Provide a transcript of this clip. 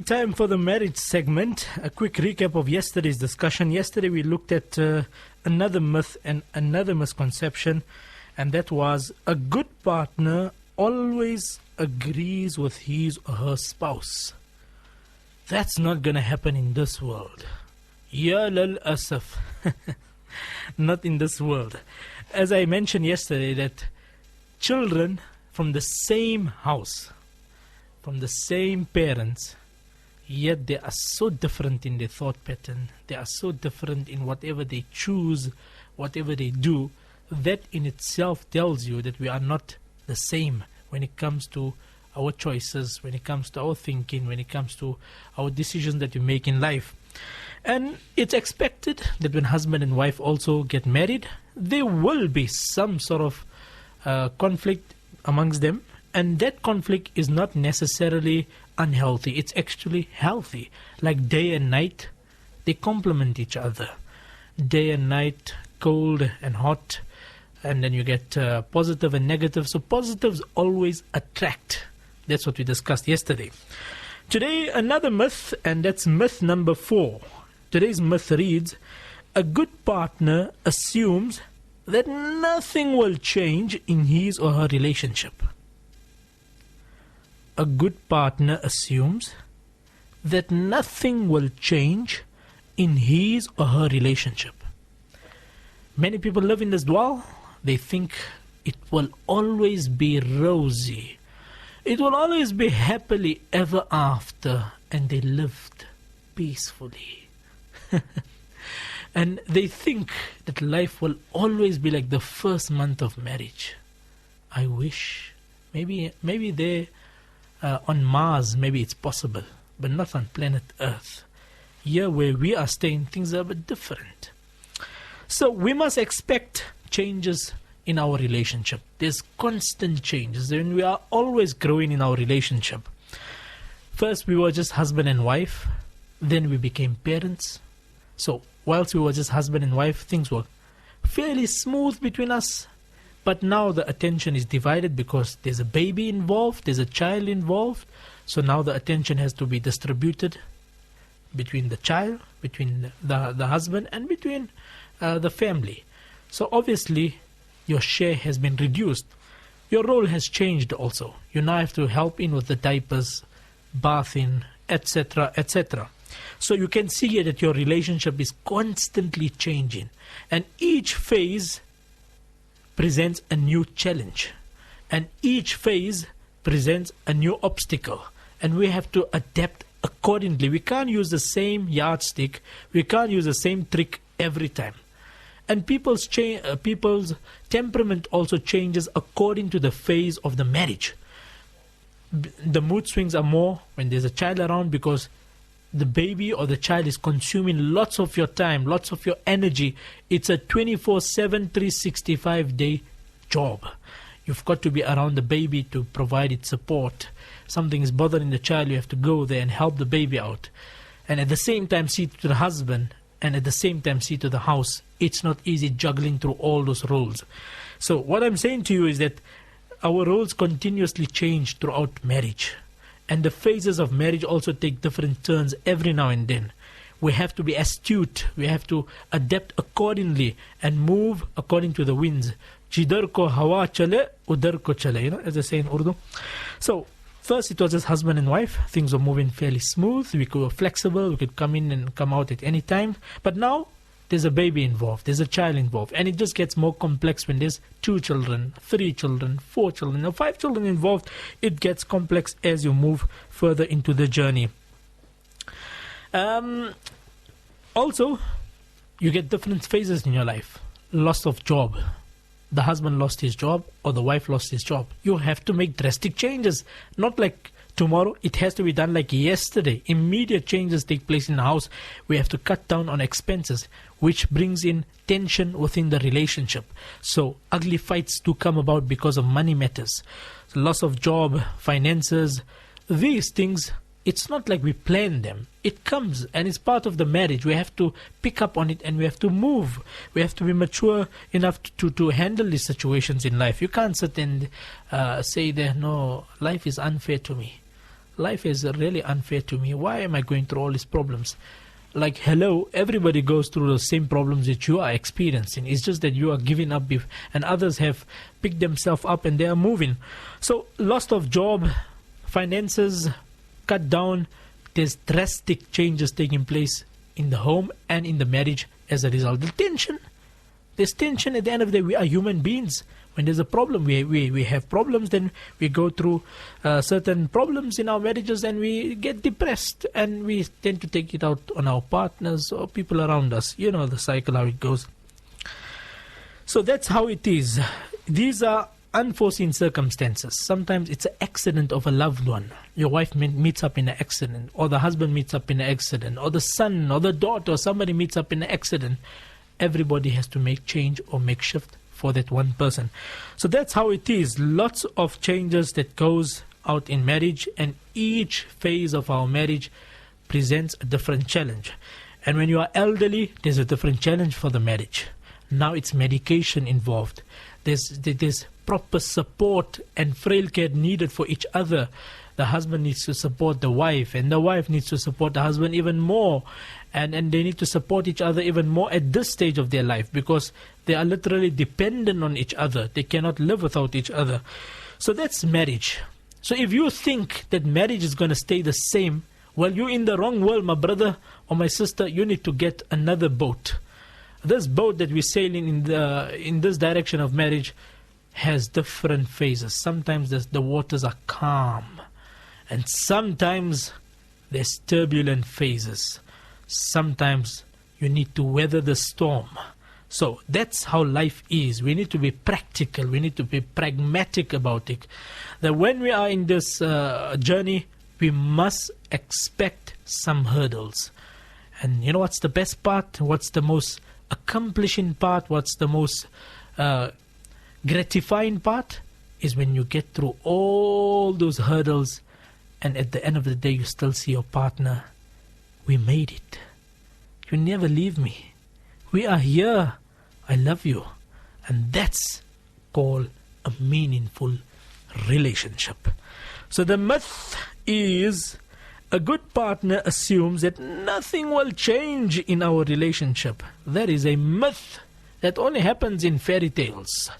Righty, time for the marriage segment. A quick recap of yesterday's discussion. Yesterday we looked at another myth and another misconception, and that was a good partner always agrees with his or her spouse. That's not going to happen in this world. Ya lal asaf. Not in this world. As I mentioned yesterday, that children from the same house, from the same parents, yet they are so different in their thought pattern. They are so different in whatever they choose, whatever they do. That in itself tells you that we are not the same when it comes to our choices, when it comes to our thinking, when it comes to our decisions that we make in life. And it's expected that when husband and wife also get married, there will be some sort of conflict amongst them. And that conflict is not necessarily unhealthy. It's actually healthy. Like day and night, they complement each other. Day and night, cold and hot. And then you get positive and negative. So positives always attract. That's what we discussed yesterday. Today, another myth, and that's myth number 4. Today's myth reads, a good partner assumes that nothing will change in his or her relationship. A good partner assumes that nothing will change in his or her relationship. Many people live in this dwell. They think it will always be rosy. It will always be happily ever after. And they lived peacefully. And they think that life will always be like the first month of marriage. I wish. Maybe there on Mars, maybe it's possible, but not on planet Earth. Here where we are staying, things are a bit different. So we must expect changes in our relationship. There's constant changes, and we are always growing in our relationship. First, we were just husband and wife. Then we became parents. So whilst we were just husband and wife, things were fairly smooth between us. But now the attention is divided because there's a baby involved, there's a child involved. So now the attention has to be distributed between the child, between the husband, and between the family. So obviously your share has been reduced. Your role has changed also. You now have to help in with the diapers, bathing, etc., etc. So you can see here that your relationship is constantly changing. And each phase presents a new challenge. And each phase presents a new obstacle. And we have to adapt accordingly. We can't use the same yardstick. We can't use the same trick every time. And people's temperament also changes according to the phase of the marriage. The mood swings are more when there's a child around, because the baby or the child is consuming lots of your time, lots of your energy. It's a 24/7, 365-day job. You've got to be around the baby to provide its support. Something is bothering the child, you have to go there and help the baby out. And at the same time, see to the husband, and at the same time, see to the house. It's not easy juggling through all those roles. So what I'm saying to you is that our roles continuously change throughout marriage. And the phases of marriage also take different turns every now and then. We have to be astute. We have to adapt accordingly and move according to the winds. Jidar ko hawa chale, udar ko chale, as they say in Urdu. So first it was just husband and wife. Things were moving fairly smooth. We were flexible. We could come in and come out at any time. But now there's a baby involved. There's a child involved. And it just gets more complex when there's 2 children, 3 children, 4 children, or 5 children involved. It gets complex as you move further into the journey. Also, you get different phases in your life. Loss of job. The husband lost his job or the wife lost his job. You have to make drastic changes. Not like tomorrow. It has to be done like yesterday. Immediate changes take place in the house. We have to cut down on expenses, which brings in tension within the relationship. So ugly fights do come about because of money matters. Loss of job, finances, these things, it's not like we plan them. It comes and it's part of the marriage. We have to pick up on it and we have to move. We have to be mature enough to handle these situations in life. You can't sit and say that, no, life is unfair to me. life is really unfair to me. Why am I going through all these problems? Like, hello, everybody goes through the same problems that you are experiencing. It's just that you are giving up and others have picked themselves up and they are moving. So, loss of job, finances cut down, there's drastic changes taking place in the home and in the marriage as a result. There's tension. At the end of the day, we are human beings. When there's a problem, we have problems, then we go through certain problems in our marriages and we get depressed and we tend to take it out on our partners or people around us. You know the cycle, how it goes. So that's how it is. These are unforeseen circumstances. Sometimes it's an accident of a loved one. Your wife meets up in an accident, or the husband meets up in an accident, or the son or the daughter or somebody meets up in an accident. Everybody has to make change or make shift for that one person. So that's how it is. Lots of changes that goes out in marriage, and each phase of our marriage presents a different challenge. And when you are elderly, there's a different challenge for the marriage. Now it's medication involved. There's proper support and frail care needed for each other. The husband needs to support the wife, and the wife needs to support the husband even more. And they need to support each other even more at this stage of their life, because they are literally dependent on each other. They cannot live without each other. So that's marriage. So if you think that marriage is going to stay the same, well, you're in the wrong world, my brother or my sister. You need to get another boat. This boat that we're sailing in this direction of marriage has different phases. Sometimes the waters are calm, and sometimes there's turbulent phases. Sometimes you need to weather the storm. So that's how life is. We need to be practical. We need to be pragmatic about it. That when we are in this journey, we must expect some hurdles. And you know what's the best part? What's the most accomplishing part? What's the most gratifying part? Is when you get through all those hurdles, and at the end of the day, you still see your partner. We made it. You never leave me. We are here. I love you. And that's called a meaningful relationship. So the myth is, a good partner assumes that nothing will change in our relationship. That is a myth that only happens in fairy tales.